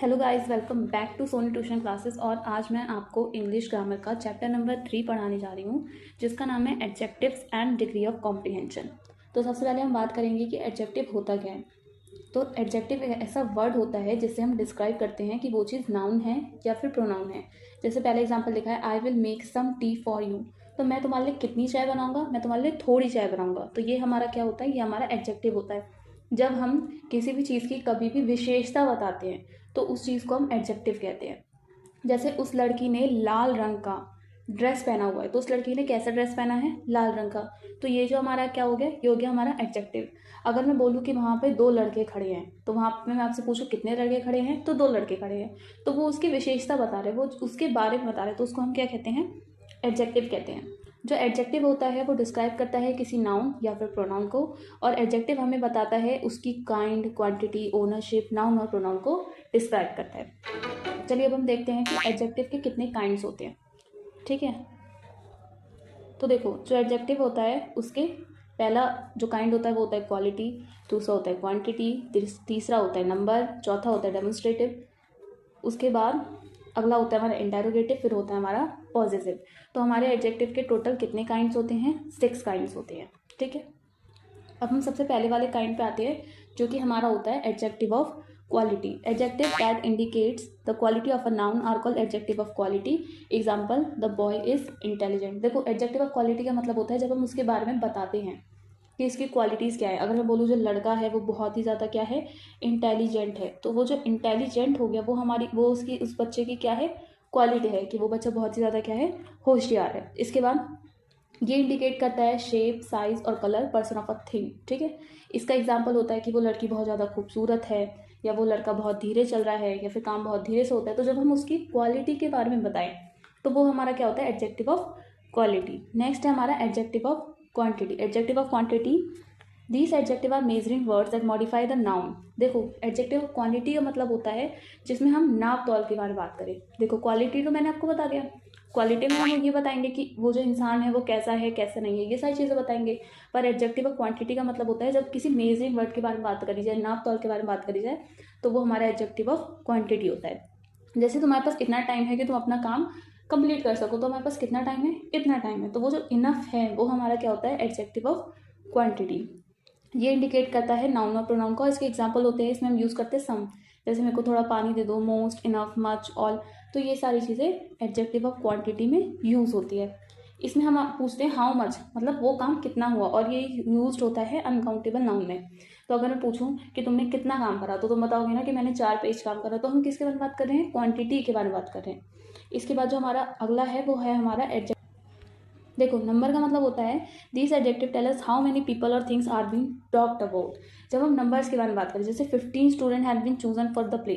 Hello guys, welcome back to Soni tuition classes. और आज मैं आपको इंग्लिश ग्रामर का चैप्टर नंबर 3 पढ़ाने जा रही हूँ, जिसका नाम है adjectives and degree of comprehension. तो सबसे पहले हम बात करेंगे कि एडजेक्टिव होता क्या है। तो एडजेक्टिव एक ऐसा वर्ड होता है जिससे हम डिस्क्राइब करते हैं कि वो चीज़ नाउन है या फिर प्रोनाउन है। जैसे पहले एग्जाम्पल लिखा है, I will make some tea for you. तो मैं तुम्हारे लिए कितनी चाय बनाऊंगा? मैं तुम्हारे लिए थोड़ी चाय बनाऊंगा। तो ये हमारा क्या होता है? ये हमारा एडजेक्टिव होता है। जब हम किसी भी चीज़ की कभी भी विशेषता बताते हैं तो उस चीज़ को हम एडजेक्टिव कहते हैं। जैसे उस लड़की ने लाल रंग का ड्रेस पहना हुआ है, तो उस लड़की ने कैसा ड्रेस पहना है? लाल रंग का। तो ये जो हमारा क्या हो गया? ये हो गया हमारा एडजेक्टिव। अगर मैं बोलूँ कि वहाँ पे 2 लड़के खड़े हैं, तो वहाँ पे मैं आपसे पूछूँ कितने लड़के खड़े हैं, तो 2 लड़के खड़े हैं। तो वो उसकी विशेषता बता रहे हैं, वो उसके बारे में बता रहे हैं, तो उसको हम क्या कहते हैं? एडजेक्टिव कहते हैं। जो एडजेक्टिव होता है वो डिस्क्राइब करता है किसी नाउन या फिर प्रोनाउन को, और एडजेक्टिव हमें बताता है उसकी काइंड, क्वांटिटी, ओनरशिप, नाउन और प्रोनाउन को डिस्क्राइब करता है। चलिए अब हम देखते हैं कि एडजेक्टिव के कितने काइंड्स होते हैं। ठीक है, तो देखो, जो एडजेक्टिव होता है उसके पहला जो काइंड होता है वो होता है क्वालिटी, दूसरा होता है क्वांटिटी, तीसरा होता है नंबर, चौथा होता है डेमोन्स्ट्रेटिव, उसके बाद अगला होता है हमारा इंटेरोगेटिव, फिर होता है हमारा पॉजिटिव। तो हमारे एडजेक्टिव के टोटल कितने काइंड्स होते हैं? 6 काइंड्स होते हैं। ठीक है, अब हम सबसे पहले वाले काइंड पे आते हैं, जो कि हमारा होता है adjective of quality. Adjective that indicates the quality of a noun are called adjective of quality. Example, the boy is intelligent. देखो, एडजेक्टिव ऑफ क्वालिटी का मतलब होता है जब हम उसके बारे में बताते हैं कि इसकी क्वालिटीज़ क्या है। अगर मैं बोलूँ जो लड़का है वो बहुत ही ज़्यादा क्या है? इंटेलिजेंट है। तो वो जो इंटेलिजेंट हो गया वो हमारी वो उसकी उस बच्चे की क्या है? क्वालिटी है कि वो बच्चा बहुत ही ज़्यादा क्या है? होशियार है। इसके बाद ये इंडिकेट करता है शेप, साइज और colour, person of a thing. ठीक है, इसका एग्जाम्पल होता है कि वो लड़की बहुत ज़्यादा खूबसूरत है, या वो लड़का बहुत धीरे चल रहा है, या फिर काम बहुत धीरे से होता है। तो जब हम उसकी क्वालिटी के बारे में बताएं तो वो हमारा क्या होता है? Adjective of quality. नेक्स्ट है हमारा adjective of quantity. Adjective of quantity, this adjective are measuring words that modify the noun. देखो, एडजेक्टिव ऑफ क्वांटिटी का मतलब होता है जिसमें हम नाप तौल के बारे में बात करें। देखो, क्वालिटी तो मैंने आपको बता दिया, क्वालिटी में हम ये बताएंगे कि वो जो इंसान है वो कैसा है, कैसा नहीं है, ये सारी चीज़ें बताएंगे। पर एडजेक्टिव ऑफ क्वांटिटी का मतलब होता है जब किसी मेजरिंग वर्ड के बारे में बात करी जाए, नाप तौल के बारे में बात करी जाए, तो वो हमारा एडजेक्टिव ऑफ क्वांटिटी होता है। जैसे तुम्हारे पास इतना टाइम है कि तुम अपना काम कंप्लीट कर सको, तो हमारे पास कितना टाइम है? इतना टाइम है। तो वो जो इनफ है वो हमारा क्या होता है? Adjective of quantity. ये इंडिकेट करता है नाउन और प्रोनाउन का। इसके एग्जाम्पल होते हैं, इसमें हम यूज़ करते हैं सम। जैसे मेरे को थोड़ा पानी दे दो, मोस्ट, इनफ, मच, ऑल। तो ये सारी चीज़ें एडजेक्टिव ऑफ क्वांटिटी में यूज़ होती है। इसमें हम पूछते हैं हाउ मच, मतलब वो काम कितना हुआ, और ये यूज होता है अनकाउंटेबल नाउन में। तो अगर मैं पूछूं कि तुमने कितना काम करा, तो तुम बताओगे ना कि मैंने 4 पेज काम करा। तो हम किसके बारे में बात कर रहे हैं? क्वांटिटी के बारे में बात कर रहे हैं। इसके बाद जो हमारा अगला है वो है हमारा एडजेक्टिव। देखो, नंबर का मतलब होता है this adjective tell us how many people और things are being talked about. जब हम नंबर्स के बारे में बात करें, जैसे 15 student have been chosen for the play.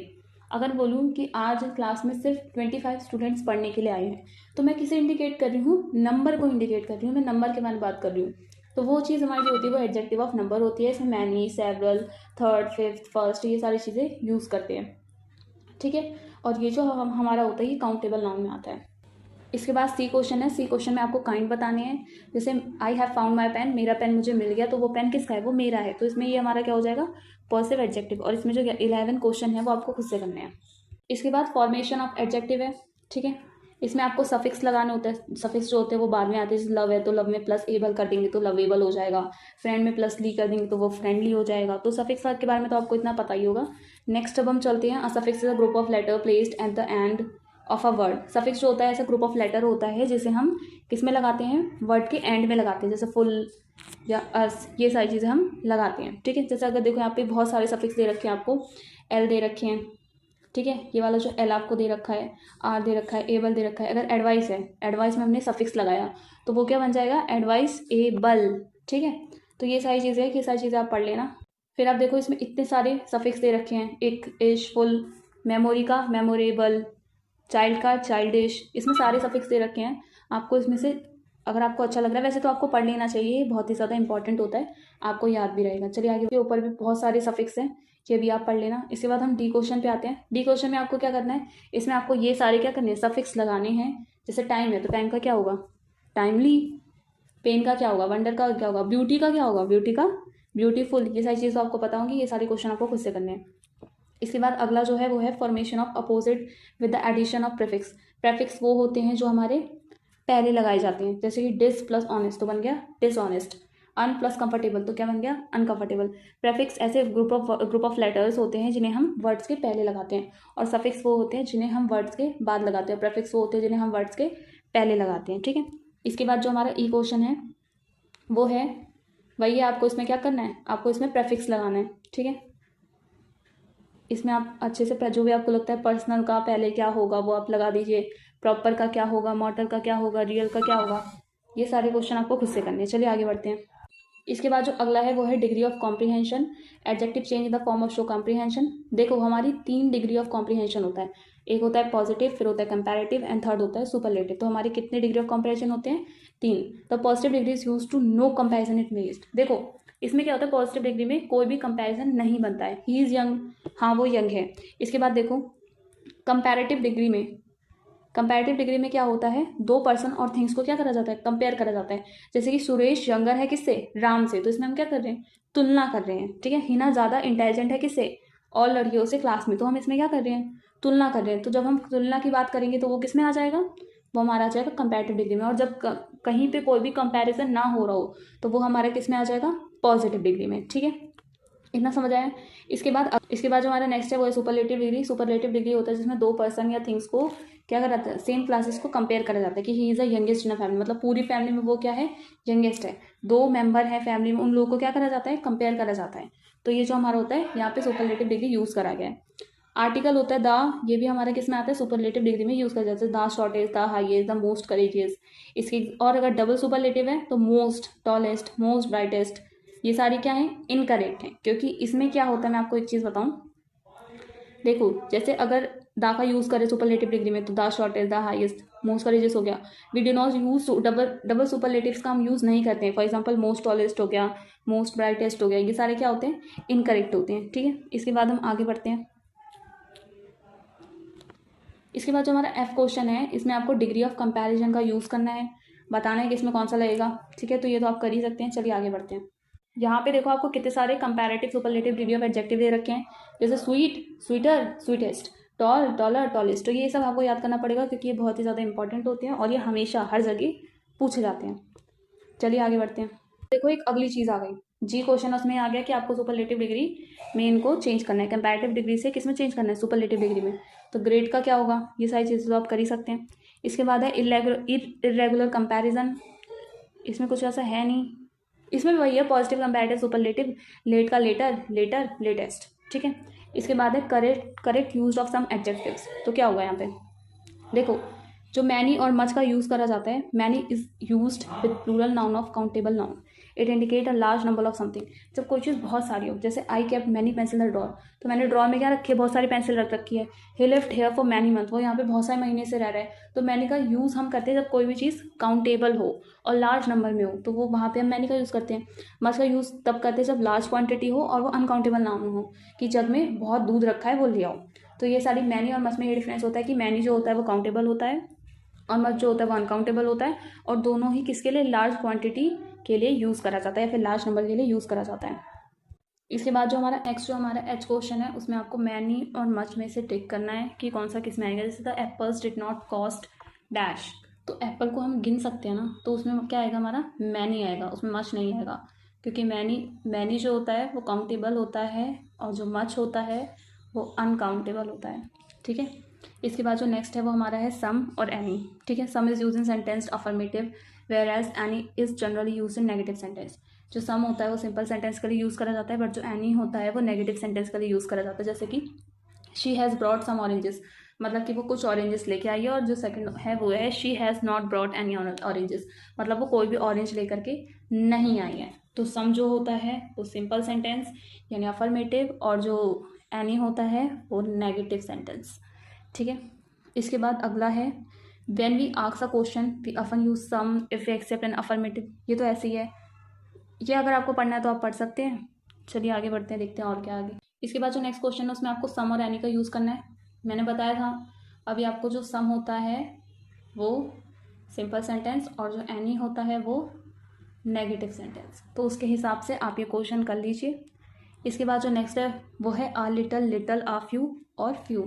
अगर बोलूँ कि आज क्लास में सिर्फ 25 स्टूडेंट्स पढ़ने के लिए आए हैं, तो मैं किसे इंडिकेट कर रही हूँ? नंबर को इंडिकेट कर रही हूँ, मैं नंबर के बारे में बात कर रही हूँ। तो वो चीज़ हमारी जो होती है वो एडजेक्टिव ऑफ नंबर होती है। इसमें many, several, third, fifth, first, ये सारी चीज़ें यूज़ करते हैं। ठीक है, और ये जो हमारा होता है ये काउंटेबल नाउन में आता है। इसके बाद सी क्वेश्चन है। सी क्वेश्चन में आपको काइंड बताने हैं। जैसे I have found my pen, मेरा पेन मुझे मिल गया, तो वो पेन किसका है? वो मेरा है। तो इसमें ये हमारा क्या हो जाएगा? Positive adjective. और इसमें जो 11 क्वेश्चन है वो आपको खुद से करने हैं। इसके बाद फॉर्मेशन ऑफ एडजेक्टिव है। ठीक है, इसमें आपको सफिक्स लगाने होते हैं। सफिक्स जो होते हैं वो बाद में आते हैं। जैसे लव है तो लव में प्लस एबल कर देंगे तो लवेबल हो जाएगा। फ्रेंड में प्लस ली कर देंगे तो वो फ्रेंडली हो जाएगा। तो सफिक्स के बारे में तो आपको इतना पता ही होगा। नेक्स्ट अब हम चलते हैं, a suffix is a group of letter placed at the end of a word. Suffix जो होता है ऐसा ग्रुप ऑफ लेटर होता है जिसे हम किस में लगाते हैं? वर्ड के एंड में लगाते हैं, जैसे फुल या अस, ये सारी चीज़ें हम लगाते हैं। ठीक है, जैसे अगर देखो यहाँ पे बहुत सारे सफिक्स दे रखे हैं आपको, एल दे रखे हैं। ठीक है, ये वाला जो एल आपको दे रखा है, आर दे रखा है, एबल दे रखा है। अगर एडवाइस है, एडवाइस में हमने सफिक्स लगाया तो वो क्या बन जाएगा? Advice able. ठीक है, तो ये सारी चीज़ें हैं कि ये सारी चीज़ें आप पढ़ लेना। फिर आप देखो इसमें इतने सारे सफिक्स दे रखे हैं, एक, इश, फुल, मेमोरी का मेमोरेबल, चाइल्ड का चाइल्डिश, इसमें सारे सफिक्स दे रखे हैं। आपको इसमें से अगर आपको अच्छा लग रहा है, वैसे तो आपको पढ़ लेना चाहिए, बहुत ही ज़्यादा इंपॉर्टेंट होता है, आपको याद भी रहेगा। चलिए आगे, के ऊपर भी बहुत सारे सफिक्स हैं, ये भी आप पढ़ लेना। इसके बाद हम डी क्वेश्चन पे आते हैं। डी क्वेश्चन में आपको क्या करना है? इसमें आपको ये सारे क्या करने हैं? सफिक्स लगाने हैं। जैसे टाइम है तो टाइम का क्या होगा? टाइमली। पेन का क्या होगा? वंडर का क्या होगा? ब्यूटी का क्या होगा? ब्यूटी का ब्यूटीफुल। ये सारी चीज़ तो आपको पता होंगी, ये सारे क्वेश्चन आपको खुद से करने हैं। इसके बाद अगला जो है वो है formation of opposite with the addition of prefix. Prefix वो होते हैं जो हमारे पहले लगाए जाते हैं, जैसे कि डिस प्लस ऑनेस्ट तो बन गया डिसऑनेस्ट, अन प्लस कंफर्टेबल तो क्या बन गया अनकंफर्टेबल। प्रेफिक्स ऐसे ग्रुप ऑफ लेटर्स होते हैं जिन्हें हम वर्ड्स के पहले लगाते हैं, और सफिक्स वो होते हैं जिन्हें हम वर्ड्स के बाद लगाते हैं। प्रेफिक्स वो होते हैं जिन्हें हम वर्ड्स के पहले लगाते हैं, ठीक है। इसके बाद जो हमारा ई क्वेश्चन है वो है वही है, आपको इसमें क्या करना है, आपको इसमें प्रेफिक्स लगाना है, ठीक है। इसमें आप अच्छे से जो भी आपको लगता है पर्सनल का पहले क्या होगा वो आप लगा दीजिए, प्रॉपर का क्या होगा, मॉर्टल का क्या होगा, रियल का क्या होगा, ये सारे क्वेश्चन आपको खुद से करने हैं। चलिए आगे बढ़ते हैं। इसके बाद जो अगला है वो है degree of comprehension, adjective change in the form of show comprehension. देखो हमारी 3 डिग्री ऑफ कॉम्प्रीहेंशन होता है, एक होता है पॉजिटिव, फिर होता है कंपैरेटिव एंड थर्ड होता है सुपरलेटिव। तो हमारे कितने डिग्री ऑफ कॉम्प्रीहेंशन होते हैं 3। The positive degree is use to no comparison it made. देखो इसमें क्या होता है, पॉजिटिव डिग्री में कोई भी कंपैरिजन नहीं बनता है, ही इज यंग, हाँ वो यंग है। इसके बाद देखो कंपैरेटिव डिग्री में, कंपैरेटिव डिग्री में क्या होता है, 2 पर्सन और थिंग्स को क्या करा जाता है, कंपेयर करा जाता है। जैसे कि सुरेश यंगर है किससे, राम से, तो इसमें हम क्या कर रहे हैं, तुलना कर रहे हैं, ठीक है। हिना ज़्यादा इंटेलिजेंट है किससे, और लड़कियों से क्लास में, तो हम इसमें क्या कर रहे हैं, तुलना कर रहे हैं। तो जब हम तुलना की बात करेंगे तो वो किस में आ जाएगा, वो हमारा आ जाएगा कंपैरेटिव डिग्री में। और जब कहीं पे कोई भी कंपैरिजन ना हो रहा हो तो वो हमारे किस में आ जाएगा, पॉजिटिव डिग्री में, ठीक है। इतना समझ आया। इसके बाद जो हमारा नेक्स्ट है वो है सुपरलेटिव डिग्री। सुपरलेटिव डिग्री होता है जिसमें 2 पर्सन या थिंग्स को क्या करा जाता है, सेम क्लासेस को कंपेयर करा जाता है कि he is a youngest in a family, मतलब पूरी फैमिली में वो क्या है, यंगेस्ट है। 2 मेंबर है फैमिली में, उन लोगों को क्या करा जाता है, कंपेयर करा जाता है। तो ये जो हमारा होता है यहाँ पे सुपरलेटिव डिग्री यूज़ करा गया है। आर्टिकल होता है द, ये भी हमारा किस में आता है, सुपरलेटिव डिग्री में यूज़ करा जाता है। The shortest, the highest, the most courageous. इसकी और अगर डबल सुपरलेटिव है तो मोस्ट, टॉलेस्ट, मोस्ट ब्राइटेस्ट, ये सारी क्या है, इनकरेक्ट है। क्योंकि इसमें क्या होता है, मैं आपको एक चीज़ बताऊं, देखो जैसे अगर दा का यूज़ करें सुपरलेटिव डिग्री में तो the shortest, the highest, most courageous हो गया। We do not use double superlatives का हम यूज़ नहीं करते हैं। फॉर एग्जांपल मोस्ट टॉलेस्ट हो गया, मोस्ट ब्राइटेस्ट हो गया, ये सारे क्या होते हैं, इनकरेक्ट होते हैं, ठीक है। इसके बाद हम आगे बढ़ते हैं। इसके बाद जो हमारा एफ क्वेश्चन है इसमें आपको डिग्री ऑफ कंपैरिजन का यूज़ करना है, बताना है कि इसमें कौन सा लगेगा, ठीक है। तो ये तो आप कर ही सकते हैं। चलिए आगे बढ़ते हैं। यहाँ पे देखो आपको कितने सारे comparative superlative degree of adjective दे रखे हैं, जैसे sweet, sweeter, sweetest, tall, taller, tallest. तो ये सब आपको याद करना पड़ेगा क्योंकि ये बहुत ही ज़्यादा इंपॉर्टेंट होते हैं और ये हमेशा हर जगह पूछे जाते हैं। चलिए आगे बढ़ते हैं। देखो एक अगली चीज़ आ गई, जी क्वेश्चन उसमें आ गया कि आपको सुपरलेटिव डिग्री में इनको चेंज करना है, कंपैरेटिव डिग्री से किस में चेंज करना है, सुपरलेटिव डिग्री में। तो ग्रेड का क्या होगा, ये सारी चीज़ें तो आप कर ही सकते हैं। इसके बाद है इरेगुलर कंपैरिजन, इसमें कुछ ऐसा है नहीं, इसमें भी वही है पॉजिटिव कंपैरेटिव सुपरलेटिव, लेट का लेटर, लेटर, लेटेस्ट, ठीक है। इसके बाद है correct use of some adjectives. तो क्या होगा यहाँ पे, देखो जो मैनी और मच का यूज़ करा जाता है, many is used with plural noun of countable noun, it indicate a large number of something. जब कोई चीज़ बहुत सारी हो, जैसे I kept many pencil the drawer, तो मैंने ड्रॉर में क्या रखी है, बहुत सारी पेंसिल रख रखी है। ही lived here for many month, वो यहाँ पे बहुत सारे महीने से रह रहा है। तो मैनी का यूज़ हम करते हैं जब कोई भी चीज़ काउंटेबल हो और लार्ज नंबर में हो, तो वो वहाँ पे हम मैनी का यूज़ करते हैं। मच का यूज़ तब करते हैं जब लार्ज क्वांटिटी हो और वो अनकाउंटेबल नाउन हो, कि जग में बहुत दूध रखा है वो ले आओ। तो ये सारी मैनी और मच में ये डिफरेंस होता है कि मैनी जो होता है वो काउंटेबल होता है और मच जो होता है वो अनकाउंटेबल होता है, और दोनों ही किसके लिए, लार्ज क्वांटिटी के लिए यूज़ करा जाता है या फिर लार्ज नंबर के लिए यूज़ करा जाता है। इसके बाद जो हमारा नेक्स्ट जो हमारा एच क्वेश्चन है उसमें आपको मैनी और मच में से टिक करना है कि कौन सा किस में आएगा। जैसे the apples did not cost dash, तो एप्पल को हम गिन सकते हैं ना, तो उसमें क्या आएगा, हमारा मैनी आएगा, उसमें मच नहीं आएगा। क्योंकि मैनी जो होता है वो काउंटेबल होता है और जो मच होता है वो अनकाउंटेबल होता है, ठीक है। इसके बाद जो नेक्स्ट है वो हमारा है सम और एनी, ठीक है। Some is use in sentence affirmative where as any is generally use in negative sentence. जो सम होता है वो सिंपल सेंटेंस के लिए यूज़ करा जाता है, बट जो एनी होता है वो नेगेटिव सेंटेंस के लिए यूज़ करा जाता है। जैसे कि she has brought some oranges, मतलब कि वो कुछ ऑरेंजेस लेके आई है। और जो सेकंड है वो है she has not brought any oranges, मतलब वो कोई भी ऑरेंज लेकर के नहीं आई है। तो सम जो होता है वो सिंपल सेंटेंस यानी अफर्मेटिव, और जो एनी होता है वो नेगेटिव सेंटेंस, ठीक है। इसके बाद अगला है when we ask a question we often use some if we expect an affirmative. ये तो ऐसे ही है, ये अगर आपको पढ़ना है तो आप पढ़ सकते हैं। चलिए आगे बढ़ते हैं, देखते हैं और क्या आगे। इसके बाद जो नेक्स्ट क्वेश्चन है उसमें आपको सम और एनी का यूज़ करना है, मैंने बताया था। अभी आपको जो सम होता है वो सिंपल सेंटेंस और जो एनी होता है वो नेगेटिव सेंटेंस, तो उसके हिसाब से आप ये क्वेश्चन कर लीजिए। इसके बाद जो नेक्स्ट है वो है a little, little, uh few और फ्यू।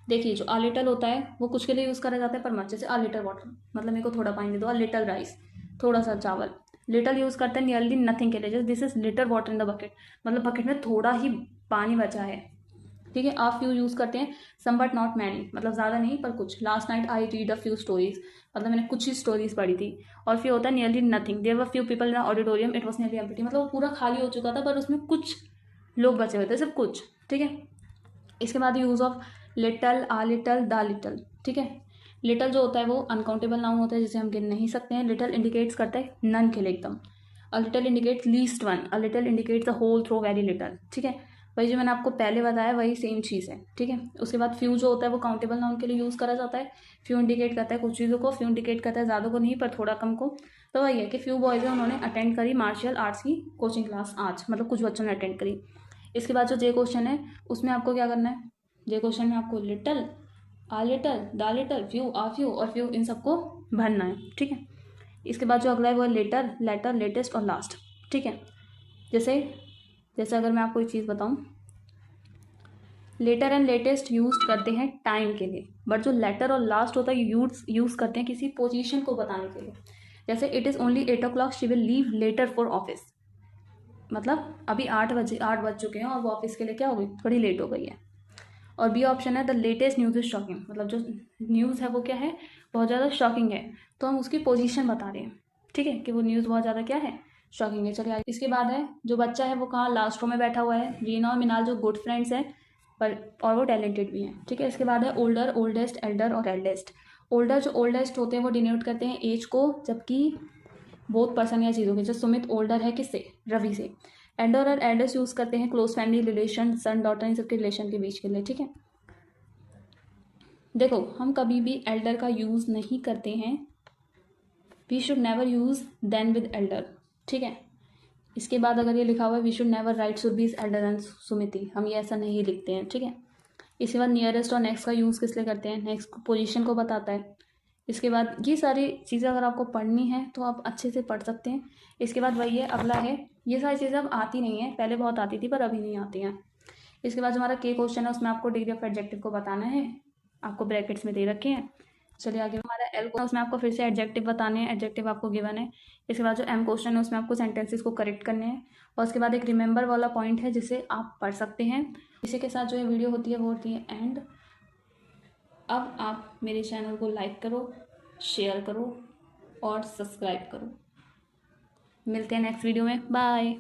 देखिए जो आ लिटल होता है वो कुछ के लिए यूज़ करा जाता है पर मत, जैसे आ लिटल वाटर मतलब मेरे को थोड़ा पानी दे दो, आ लिटल राइस थोड़ा सा चावल। लिटल यूज़ करते हैं नियरली नथिंग के लिए, जैसे this is little water in the bucket मतलब बकेट में थोड़ा ही पानी बचा है। ठीक है। आ फ्यू यूज़ करते हैं सम बट नॉट मैनी मतलब ज़्यादा नहीं पर कुछ। Last night I read a few stories मतलब मैंने कुछ ही स्टोरीज पढ़ी थी। और फ्यू होता है nearly nothing, there were few people in auditorium it was nearly empty मतलब वो पूरा खाली हो चुका था पर उसमें कुछ लोग बचे हुए थे, सिर्फ कुछ। ठीक है। इसके बाद use of little, a little, the little. ठीक है। लिटल जो होता है वो अनकाउंटेबल नाउन होता है जिसे हम गिन नहीं सकते हैं। लिटल इंडिकेट्स करता है नन के लिए एकदम। A little indicates least one, a little indicates the whole throw very little. ठीक है। वही जो मैंने आपको पहले बताया वही सेम चीज़ है। ठीक है। उसके बाद फ्यू जो होता है वो काउंटेबल नाउन के लिए यूज़ करा जाता है। फ्यू इंडिकेट करता है कुछ चीज़ों को, फ्यू इंडिकेट करता है ज़्यादा को नहीं पर थोड़ा कम को। तो वही है कि फ्यू बॉयज़ है उन्होंने अटेंड करी मार्शल आर्ट्स की कोचिंग क्लास आज, मतलब कुछ बच्चों ने अटेंड करी। इसके बाद जो जे क्वेश्चन है उसमें आपको क्या करना है, जे क्वेश्चन में आपको little, a little, the little, few, uh few और फ्यू इन सबको भरना है। ठीक है। इसके बाद जो अगला है वो है लेटर, लेटर, लेटेस्ट और लास्ट। ठीक है। जैसे जैसे अगर मैं आपको एक चीज़ बताऊं, लेटर एंड लेटेस्ट यूज करते हैं टाइम के लिए बट जो लेटर और लास्ट होता है यूज करते हैं किसी पोजीशन को बताने के लिए। जैसे it is only 8 o'clock she will leave later for office मतलब अभी 8 बज चुके हैं और वो ऑफिस के लिए क्या हो गई, थोड़ी लेट हो गई है। और बी ऑप्शन है the latest news is shocking मतलब जो न्यूज़ है वो क्या है, बहुत ज़्यादा शॉकिंग है तो हम उसकी पोजीशन बता रहे हैं। ठीक है कि वो न्यूज़ बहुत ज़्यादा क्या है, शॉकिंग है। चलिए आगे। इसके बाद है जो बच्चा है वो कहाँ लास्ट रो में बैठा हुआ है। रीना और मिनाल जो गुड फ्रेंड्स हैं पर और वो टैलेंटेड भी हैं। ठीक है। इसके बाद है ओल्डर, ओल्डेस्ट, एल्डर और एल्डेस्ट। ओल्डर जो ओल्डेस्ट होते हैं वो डिनोट करते हैं एज को, जबकि बोथ पर्सन या चीज़ों के, जैसे सुमित ओल्डर है किससे, रवि से। एल्डर और एल्डेस्ट यूज़ करते हैं close family relation, son daughter in सबके रिलेशन के बीच के लिए। ठीक है। देखो हम कभी भी एल्डर का यूज़ नहीं करते हैं, we should never use then with elder. ठीक है। इसके बाद अगर ये लिखा हुआ है we should never write Surbhi's elder and Sumiti, हम ये ऐसा नहीं लिखते हैं। ठीक है। इसके बाद नियरेस्ट और नेक्स्ट का यूज़ किस लिए करते हैं, नेक्स्ट पोजीशन को बताता है। इसके बाद ये सारी चीज़ें अगर आपको पढ़नी है तो आप अच्छे से पढ़ सकते हैं। इसके बाद वही है अगला है, ये सारी चीज़ें अब आती नहीं है, पहले बहुत आती थी पर अभी नहीं आती हैं। इसके बाद जो हमारा के क्वेश्चन है उसमें आपको डिग्री ऑफ एडजेक्टिव को बताना है, आपको ब्रैकेट्स में दे रखे हैं। चलिए आगे। हमारा एल को उसमें आपको फिर से एडजेक्टिव बताने हैं, एडजेक्टिव आपको गिवन है। इसके बाद जो एम क्वेश्चन है उसमें आपको सेंटेंसेस को करेक्ट करने हैं। और उसके बाद एक रिमेंबर वाला पॉइंट है जिसे आप पढ़ सकते हैं। इसी के साथ जो ये वीडियो होती है वो होती है एंड। अब आप मेरे चैनल को लाइक करो, शेयर करो और सब्सक्राइब करो। मिलते हैं नेक्स्ट वीडियो में, बाय।